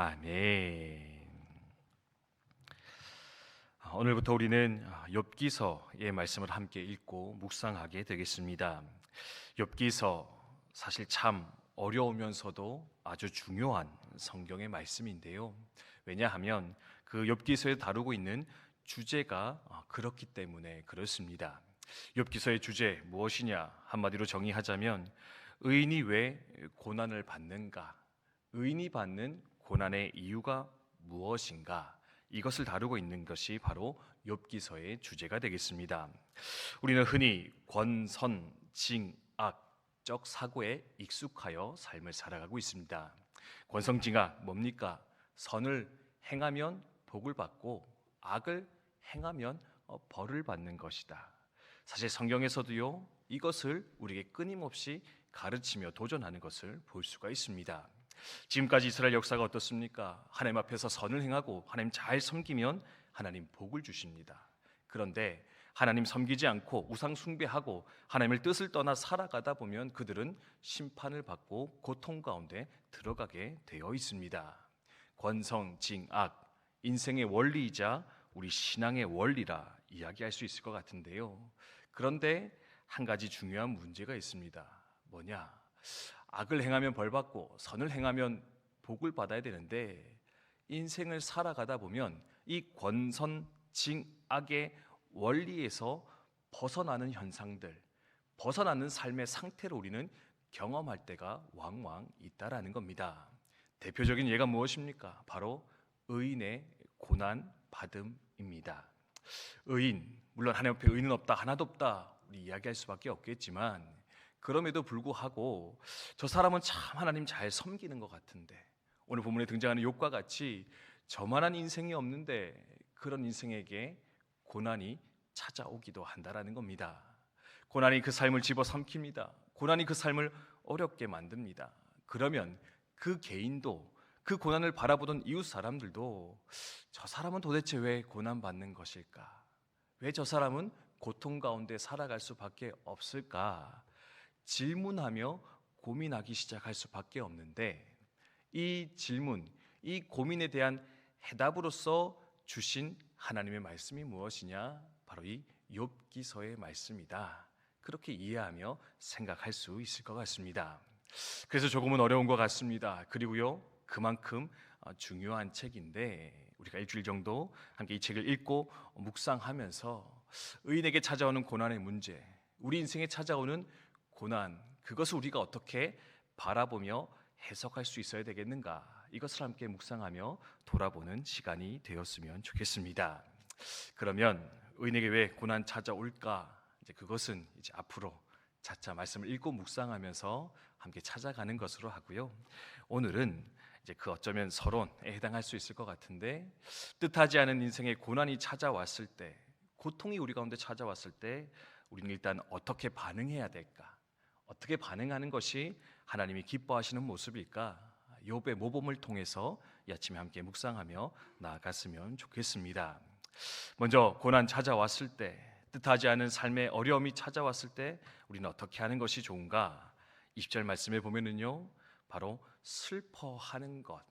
아멘. 오늘부터 우리는 욥기서의 말씀을 함께 읽고 묵상하게 되겠습니다. 욥기서 사실 참 어려우면서도 아주 중요한 성경의 말씀인데요. 왜냐하면 그 욥기서에 다루고 있는 주제가 그렇기 때문에 그렇습니다. 욥기서의 주제 무엇이냐? 한마디로 정의하자면 의인이 왜 고난을 받는가? 의인이 받는 고난의 이유가 무엇인가? 이것을 다루고 있는 것이 바로 욥기서의 주제가 되겠습니다. 우리는 흔히 권선, 징, 악적 사고에 익숙하여 삶을 살아가고 있습니다. 권선징악 뭡니까? 선을 행하면 복을 받고 악을 행하면 벌을 받는 것이다. 사실 성경에서도요, 이것을 우리에게 끊임없이 가르치며 도전하는 것을 볼 수가 있습니다. 지금까지 이스라엘 역사가 어떻습니까? 하나님 앞에서 선을 행하고 하나님 잘 섬기면 하나님 복을 주십니다. 그런데 하나님 섬기지 않고 우상 숭배하고 하나님의 뜻을 떠나 살아가다 보면 그들은 심판을 받고 고통 가운데 들어가게 되어 있습니다. 권성, 징, 악, 인생의 원리이자 우리 신앙의 원리라 이야기할 수 있을 것 같은데요. 그런데 한 가지 중요한 문제가 있습니다. 뭐냐? 악을 행하면 벌 받고 선을 행하면 복을 받아야 되는데 인생을 살아가다 보면 이 권선징악의 원리에서 벗어나는 현상들, 벗어나는 삶의 상태를 우리는 경험할 때가 왕왕 있다라는 겁니다. 대표적인 예가 무엇입니까? 바로 의인의 고난 받음입니다. 의인, 물론 하나님 앞에 의인은 없다, 하나도 없다 우리 이야기할 수밖에 없겠지만 그럼에도 불구하고 저 사람은 참 하나님 잘 섬기는 것 같은데, 오늘 본문에 등장하는 욥과 같이 저만한 인생이 없는데 그런 인생에게 고난이 찾아오기도 한다라는 겁니다. 고난이 그 삶을 집어삼킵니다. 고난이 그 삶을 어렵게 만듭니다. 그러면 그 개인도, 그 고난을 바라보던 이웃 사람들도 저 사람은 도대체 왜 고난받는 것일까? 왜 저 사람은 고통 가운데 살아갈 수밖에 없을까? 질문하며 고민하기 시작할 수밖에 없는데, 이 질문, 이 고민에 대한 해답으로서 주신 하나님의 말씀이 무엇이냐? 바로 이 욥기서의 말씀이다. 그렇게 이해하며 생각할 수 있을 것 같습니다. 그래서 조금은 어려운 것 같습니다. 그리고요, 그만큼 중요한 책인데 우리가 일주일 정도 함께 이 책을 읽고 묵상하면서 의인에게 찾아오는 고난의 문제, 우리 인생에 찾아오는 고난, 그것을 우리가 어떻게 바라보며 해석할 수 있어야 되겠는가, 이것을 함께 묵상하며 돌아보는 시간이 되었으면 좋겠습니다. 그러면 의인에게 왜 고난 찾아올까? 그것은 이제 앞으로 차차 말씀을 읽고 묵상하면서 함께 찾아가는 것으로 하고요. 오늘은 이제 그 어쩌면 서론에 해당할 수 있을 것 같은데, 뜻하지 않은 인생의 고난이 찾아왔을 때, 고통이 우리 가운데 찾아왔을 때 우리는 일단 어떻게 반응해야 될까? 어떻게 반응하는 것이 하나님이 기뻐하시는 모습일까? 욥의 모범을 통해서 이 아침에 함께 묵상하며 나아갔으면 좋겠습니다. 먼저 고난 찾아왔을 때, 뜻하지 않은 삶의 어려움이 찾아왔을 때 우리는 어떻게 하는 것이 좋은가? 20절 말씀에 보면은요, 바로 슬퍼하는 것,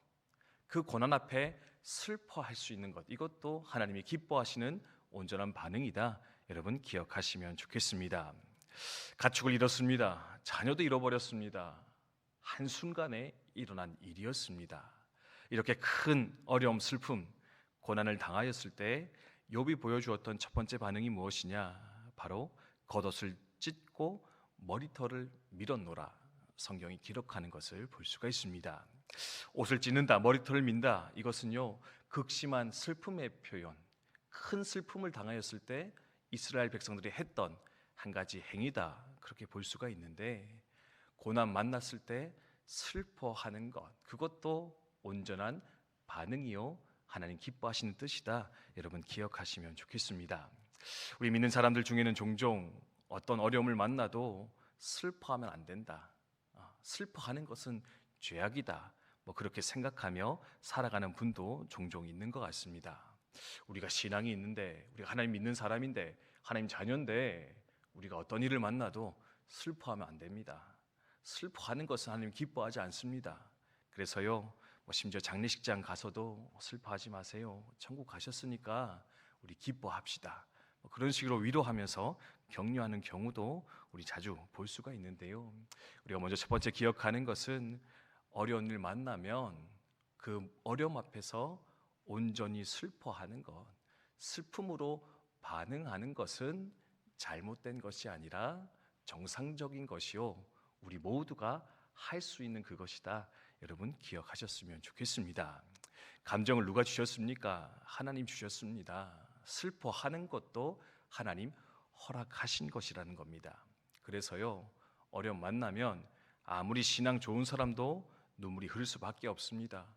그 고난 앞에 슬퍼할 수 있는 것, 이것도 하나님이 기뻐하시는 온전한 반응이다. 여러분 기억하시면 좋겠습니다. 가축을 잃었습니다. 자녀도 잃어버렸습니다. 한순간에 일어난 일이었습니다. 이렇게 큰 어려움, 슬픔, 고난을 당하였을 때 욥이 보여주었던 첫 번째 반응이 무엇이냐? 바로 겉옷을 찢고 머리털을 밀어놓으라, 성경이 기록하는 것을 볼 수가 있습니다. 옷을 찢는다, 머리털을 민다, 이것은요 극심한 슬픔의 표현, 큰 슬픔을 당하였을 때 이스라엘 백성들이 했던 한 가지 행위다, 그렇게 볼 수가 있는데, 고난 만났을 때 슬퍼하는 것, 그것도 온전한 반응이요 하나님 기뻐하시는 뜻이다. 여러분 기억하시면 좋겠습니다. 우리 믿는 사람들 중에는 종종 어떤 어려움을 만나도 슬퍼하면 안 된다, 슬퍼하는 것은 죄악이다, 그렇게 생각하며 살아가는 분도 종종 있는 것 같습니다. 우리가 신앙이 있는데, 우리가 하나님 믿는 사람인데, 하나님 자녀인데 우리가 어떤 일을 만나도 슬퍼하면 안 됩니다. 슬퍼하는 것은 하나님 기뻐하지 않습니다. 그래서요, 심지어 장례식장 가서도 슬퍼하지 마세요. 천국 가셨으니까 우리 기뻐합시다. 그런 식으로 위로하면서 격려하는 경우도 우리 자주 볼 수가 있는데요. 우리가 먼저 첫 번째 기억하는 것은 어려운 일 만나면 그 어려움 앞에서 온전히 슬퍼하는 것, 슬픔으로 반응하는 것은 잘못된 것이 아니라 정상적인 것이요, 우리 모두가 할 수 있는 그것이다. 여러분 기억하셨으면 좋겠습니다. 감정을 누가 주셨습니까? 하나님 주셨습니다. 슬퍼하는 것도 하나님 허락하신 것이라는 겁니다. 그래서요, 어려움 만나면 아무리 신앙 좋은 사람도 눈물이 흐를 수밖에 없습니다.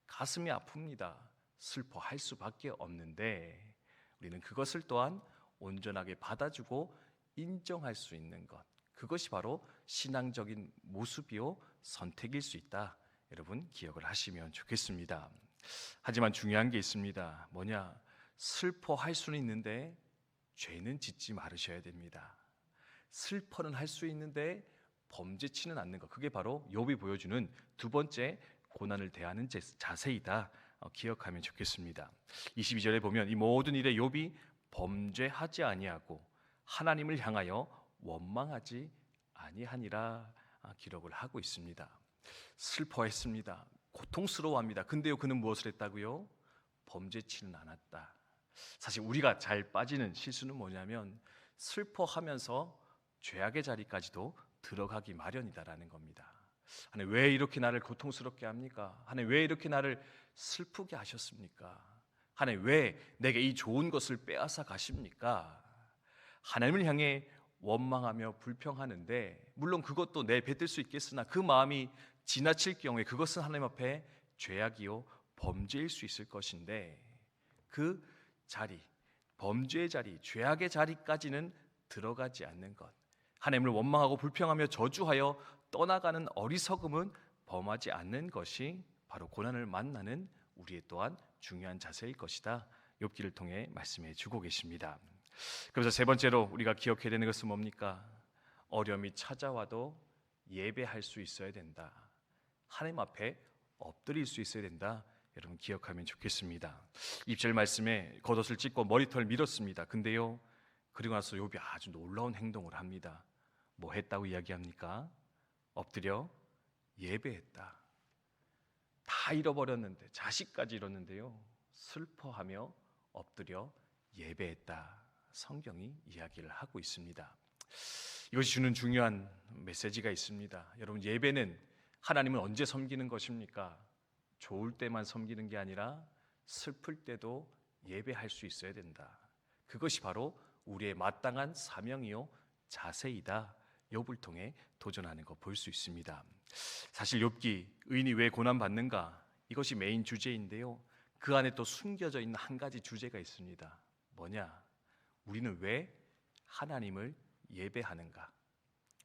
가슴이 아픕니다. 슬퍼할 수밖에 없는데 우리는 그것을 또한 온전하게 받아주고 인정할 수 있는 것, 그것이 바로 신앙적인 모습이요 선택일 수 있다. 여러분 기억을 하시면 좋겠습니다. 하지만 중요한 게 있습니다. 뭐냐? 슬퍼할 수는 있는데 죄는 짓지 말으셔야 됩니다. 슬퍼는 할 수 있는데 범죄치는 않는 것, 그게 바로 욥이 보여주는 두 번째 고난을 대하는 자세이다. 기억하면 좋겠습니다. 22절에 보면 이 모든 일에 욥이 범죄하지 아니하고 하나님을 향하여 원망하지 아니하니라 기록을 하고 있습니다. 슬퍼했습니다. 고통스러워합니다. 근데요, 그는 무엇을 했다고요? 범죄치는 않았다. 사실 우리가 잘 빠지는 실수는 뭐냐면 슬퍼하면서 죄악의 자리까지도 들어가기 마련이다라는 겁니다. 하나님 왜 이렇게 나를 고통스럽게 합니까? 하나님 왜 이렇게 나를 슬프게 하셨습니까? 하나님 왜 내게 이 좋은 것을 빼앗아 가십니까? 하나님을 향해 원망하며 불평하는데, 물론 그것도 내뱉을 수 있겠으나 그 마음이 지나칠 경우에 그것은 하나님 앞에 죄악이요 범죄일 수 있을 것인데, 그 자리, 범죄의 자리, 죄악의 자리까지는 들어가지 않는 것, 하나님을 원망하고 불평하며 저주하여 떠나가는 어리석음은 범하지 않는 것이 바로 고난을 만나는 우리의 또한 중요한 자세일 것이다. 욥기를 통해 말씀해 주고 계십니다. 그래서 세 번째로 우리가 기억해야 되는 것은 뭡니까? 어려움이 찾아와도 예배할 수 있어야 된다. 하나님 앞에 엎드릴 수 있어야 된다. 여러분 기억하면 좋겠습니다. 2절 말씀에 겉옷을 찢고 머리털을 밀었습니다. 근데요, 그리고 나서 욥이 아주 놀라운 행동을 합니다. 뭐 했다고 이야기합니까? 엎드려 예배했다. 다 잃어버렸는데, 자식까지 잃었는데요, 슬퍼하며 엎드려 예배했다. 성경이 이야기를 하고 있습니다. 이것이 주는 중요한 메시지가 있습니다. 여러분, 예배는 하나님을 언제 섬기는 것입니까? 좋을 때만 섬기는 게 아니라 슬플 때도 예배할 수 있어야 된다. 그것이 바로 우리의 마땅한 사명이요 자세이다. 욥을 통해 도전하는 거 볼 수 있습니다. 사실 욥기, 의인이 왜 고난받는가? 이것이 메인 주제인데요, 그 안에 또 숨겨져 있는 한 가지 주제가 있습니다. 뭐냐? 우리는 왜 하나님을 예배하는가?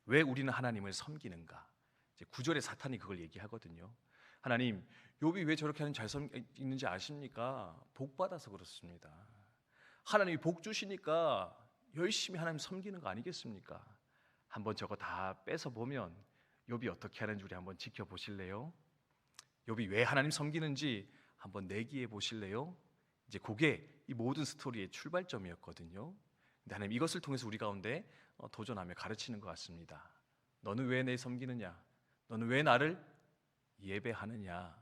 왜 우리는 하나님을 섬기는가? 이제 9절에 사탄이 그걸 얘기하거든요. 하나님, 욥이 왜 저렇게 하는 잘 섬기는지 아십니까? 복 받아서 그렇습니다. 하나님이 복 주시니까 열심히 하나님 섬기는 거 아니겠습니까? 한번 저거 다 뺏어 보면 욥이 어떻게 하는지 우리 한번 지켜보실래요? 욥이 왜 하나님 섬기는지 한번 내기해 보실래요? 이제 그게 이 모든 스토리의 출발점이었거든요. 근데 하나님 이것을 통해서 우리 가운데 도전하며 가르치는 것 같습니다. 너는 왜 내 섬기느냐? 너는 왜 나를 예배하느냐?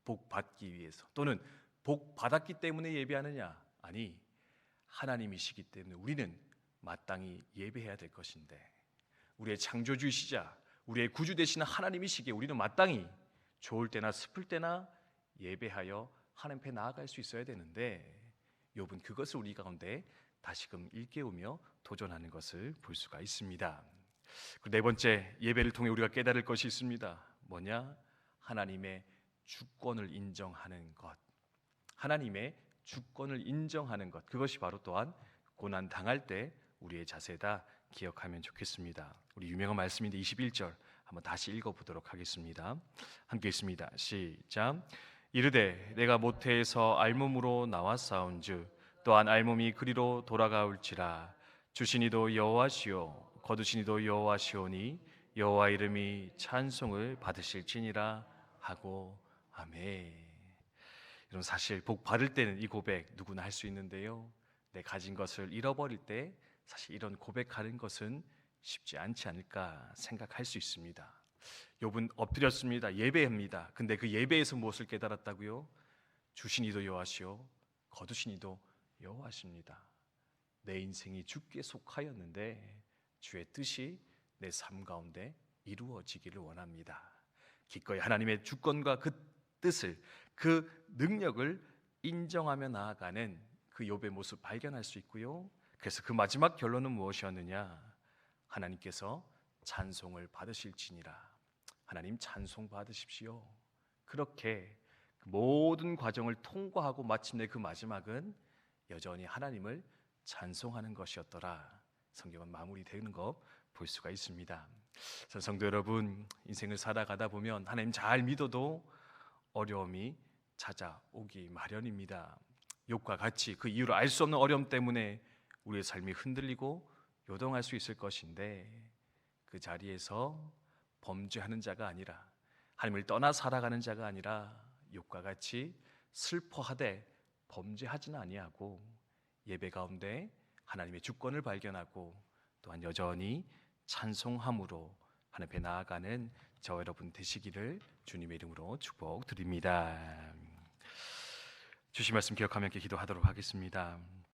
복 받기 위해서, 또는 복 받았기 때문에 예배하느냐? 아니, 하나님이시기 때문에 우리는 마땅히 예배해야 될 것인데, 우리의 창조주이시자 우리의 구주 되시는 하나님이시기에 우리는 마땅히 좋을 때나 슬플 때나 예배하여 하나님 앞에 나아갈 수 있어야 되는데, 욥은 그것을 우리 가운데 다시금 일깨우며 도전하는 것을 볼 수가 있습니다. 그리고 네 번째, 예배를 통해 우리가 깨달을 것이 있습니다. 뭐냐? 하나님의 주권을 인정하는 것. 하나님의 주권을 인정하는 것, 그것이 바로 또한 고난 당할 때 우리의 자세다. 기억하면 좋겠습니다. 우리 유명한 말씀인데 21절 한번 다시 읽어보도록 하겠습니다. 함께 있습니다. 시작. 이르되 내가 모태에서 알몸으로 나왔사온즉 또한 알몸이 그리로 돌아가올지라. 주시니도 여호와시오 거두시니도 여호와시오니 여호와 이름이 찬송을 받으실지니라 하고. 아멘. 여러분 사실 복 받을 때는 이 고백 누구나 할 수 있는데요. 내 가진 것을 잃어버릴 때 사실 이런 고백하는 것은 쉽지 않지 않을까 생각할 수 있습니다. 욥은 엎드렸습니다. 예배합니다. 근데 그 예배에서 무엇을 깨달았다고요? 주신 이도 여호와시오 거두신 이도 여호와십니다. 내 인생이 주께 속하였는데 주의 뜻이 내 삶 가운데 이루어지기를 원합니다. 기꺼이 하나님의 주권과 그 뜻을, 그 능력을 인정하며 나아가는 그 욥의 모습 발견할 수 있고요. 그래서 그 마지막 결론은 무엇이었느냐? 하나님께서 찬송을 받으실지니라. 하나님 찬송 받으십시오. 그렇게 모든 과정을 통과하고 마침내 그 마지막은 여전히 하나님을 찬송하는 것이었더라. 성경은 마무리되는 거 볼 수가 있습니다. 성도 여러분, 인생을 살아가다 보면 하나님 잘 믿어도 어려움이 찾아오기 마련입니다. 욥과 같이 그 이유를 알 수 없는 어려움 때문에 우리의 삶이 흔들리고 요동할 수 있을 것인데 그 자리에서 범죄하는 자가 아니라 하나님을 떠나 살아가는 자가 아니라 욥과 같이 슬퍼하되 범죄하지는 아니하고 예배 가운데 하나님의 주권을 발견하고 또한 여전히 찬송함으로 하나님 앞에 나아가는 저와 여러분 되시기를 주님의 이름으로 축복드립니다. 주신 말씀 기억하며 함께 기도하도록 하겠습니다.